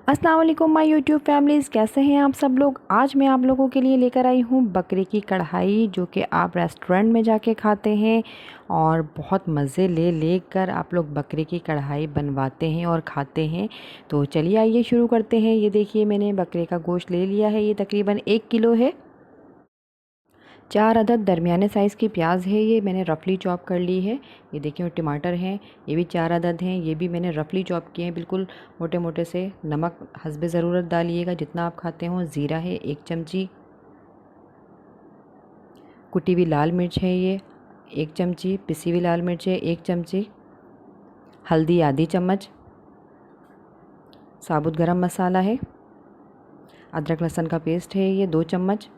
अस्सलाम वालेकुम my YouTube families, कैसे हैं आप सब लोग। आज मैं आप लोगों के लिए लेकर आई हूँ बकरे की कढ़ाई, जो कि आप रेस्टोरेंट में जाके खाते हैं और बहुत मज़े ले लेकर आप लोग बकरे की कढ़ाई बनवाते हैं और खाते हैं। तो चलिए आइए शुरू करते हैं। ये देखिए, मैंने बकरे का गोश्त ले लिया है, ये तकरीबन 1 किलो है। 4 अदद दरमियाने साइज़ की प्याज है, ये मैंने रफली चॉप कर ली है। ये देखिए, और टमाटर हैं, ये भी 4 अदद हैं, ये भी मैंने रफली चॉप किए हैं, बिल्कुल मोटे मोटे से। नमक हस्बे ज़रूरत डालिएगा जितना आप खाते हो। ज़ीरा है 1 चमची, कुटी हुई लाल मिर्च है ये 1 चमची, पिसी हुई लाल मिर्च है 1 चमची, हल्दी आधी चम्मच, साबुत गरम मसाला है, अदरक लहसुन का पेस्ट है ये 2 चम्मच।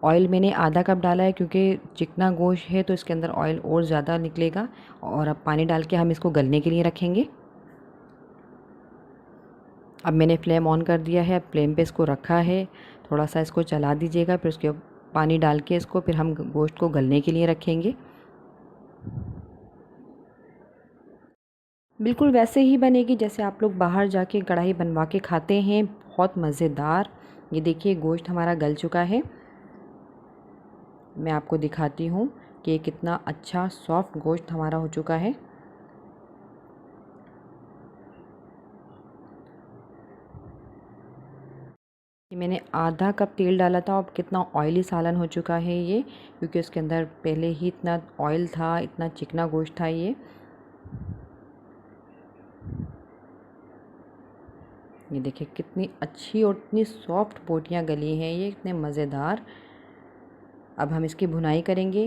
ऑयल मैंने आधा कप डाला है, क्योंकि चिकना गोश्त है तो इसके अंदर ऑयल और ज़्यादा निकलेगा। और अब पानी डाल के हम इसको गलने के लिए रखेंगे। अब मैंने फ्लेम ऑन कर दिया है, अब फ्लेम पे इसको रखा है। थोड़ा सा इसको चला दीजिएगा, फिर उसके पानी डाल के इसको फिर हम गोश्त को गलने के लिए रखेंगे। बिल्कुल वैसे ही बनेगी जैसे आप लोग बाहर जाके कढ़ाई बनवा के खाते हैं, बहुत मज़ेदार। ये देखिए, गोश्त हमारा गल चुका है। मैं आपको दिखाती हूँ कि कितना अच्छा सॉफ्ट गोश्त हमारा हो चुका है। ये मैंने आधा कप तेल डाला था, अब कितना ऑयली सालन हो चुका है ये, क्योंकि उसके अंदर पहले ही इतना ऑयल था, इतना चिकना गोश्त था ये देखिए कितनी अच्छी और इतनी सॉफ्ट बोटियाँ गली हैं ये, इतने मज़ेदार। अब हम इसकी भुनाई करेंगे।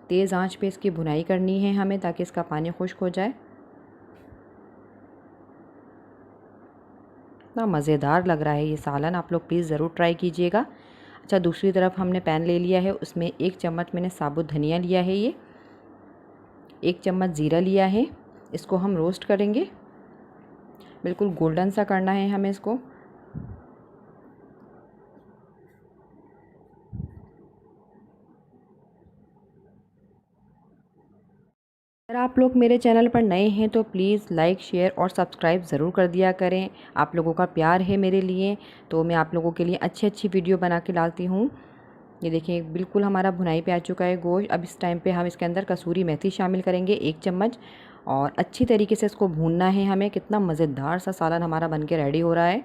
तेज़ आंच पे इसकी भुनाई करनी है हमें, ताकि इसका पानी खुश्क हो जाए। इतना मज़ेदार लग रहा है ये सालन, आप लोग प्लीज़ ज़रूर ट्राई कीजिएगा। अच्छा, दूसरी तरफ हमने पैन ले लिया है, उसमें 1 चम्मच मैंने साबुत धनिया लिया है, ये 1 चम्मच ज़ीरा लिया है। इसको हम रोस्ट करेंगे, बिल्कुल गोल्डन सा करना है हमें इसको। अगर आप लोग मेरे चैनल पर नए हैं तो प्लीज़ लाइक, शेयर और सब्सक्राइब ज़रूर कर दिया करें। आप लोगों का प्यार है मेरे लिए, तो मैं आप लोगों के लिए अच्छी अच्छी वीडियो बना के डालती हूँ। ये देखिए, बिल्कुल हमारा भुनाई पे आ चुका है गोश्त। अब इस टाइम पे हम इसके अंदर कसूरी मेथी शामिल करेंगे 1 चम्मच, और अच्छी तरीके से इसको भूनना है हमें। कितना मज़ेदार सा सालन हमारा बन के रेडी हो रहा है।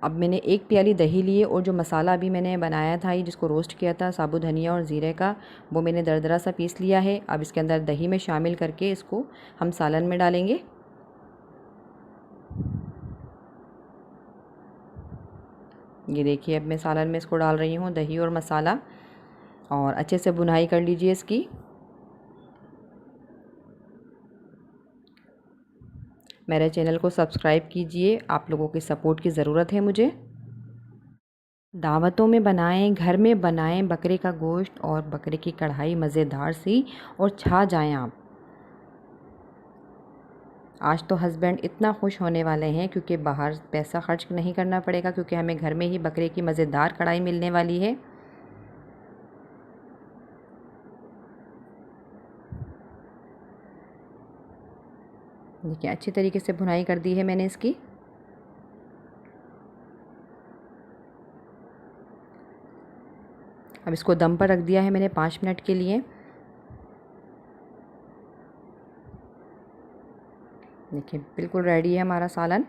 अब मैंने 1 प्याली दही ली है, और जो मसाला अभी मैंने बनाया था, ये जिसको रोस्ट किया था साबुत धनिया और ज़ीरे का, वो मैंने दरदरा सा पीस लिया है। अब इसके अंदर दही में शामिल करके इसको हम सालन में डालेंगे। ये देखिए, अब मैं सालन में इसको डाल रही हूँ, दही और मसाला, और अच्छे से भुनाई कर लीजिए इसकी। मेरे चैनल को सब्सक्राइब कीजिए, आप लोगों की सपोर्ट की ज़रूरत है मुझे। दावतों में बनाएं, घर में बनाएं बकरे का गोश्त और बकरे की कढ़ाई मज़ेदार सी, और छा जाएं आप। आज तो हस्बैंड इतना खुश होने वाले हैं, क्योंकि बाहर पैसा खर्च नहीं करना पड़ेगा, क्योंकि हमें घर में ही बकरे की मज़ेदार कढ़ाई मिलने वाली है। देखिए, अच्छी तरीके से भुनाई कर दी है मैंने इसकी। अब इसको दम पर रख दिया है मैंने 5 मिनट के लिए। देखिए, बिल्कुल रेडी है हमारा सालन।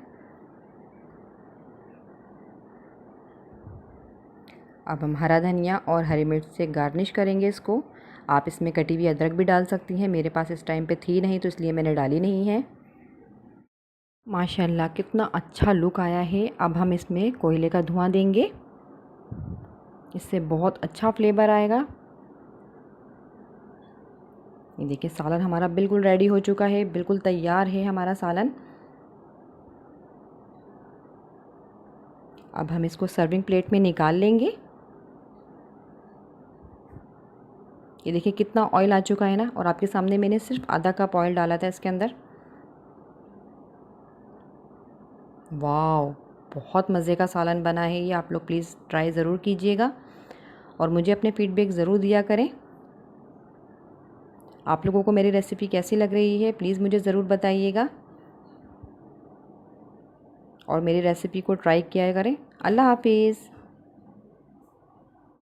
अब हम हरा धनिया और हरी मिर्च से गार्निश करेंगे इसको। आप इसमें कटी हुई अदरक भी डाल सकती हैं, मेरे पास इस टाइम पे थी नहीं, तो इसलिए मैंने डाली नहीं है। माशाल्लाह, कितना अच्छा लुक आया है। अब हम इसमें कोयले का धुआं देंगे, इससे बहुत अच्छा फ्लेवर आएगा। ये देखिए, सालन हमारा बिल्कुल रेडी हो चुका है, बिल्कुल तैयार है हमारा सालन। अब हम इसको सर्विंग प्लेट में निकाल लेंगे। ये देखिए, कितना ऑयल आ चुका है ना, और आपके सामने मैंने सिर्फ आधा कप ऑयल डाला था इसके अंदर। वाह, बहुत मज़े का सालन बना है ये, आप लोग प्लीज़ ट्राई ज़रूर कीजिएगा और मुझे अपने फीडबैक ज़रूर दिया करें। आप लोगों को मेरी रेसिपी कैसी लग रही है प्लीज़ मुझे ज़रूर बताइएगा और मेरी रेसिपी को ट्राई किया करें। अल्लाह हाफिज़।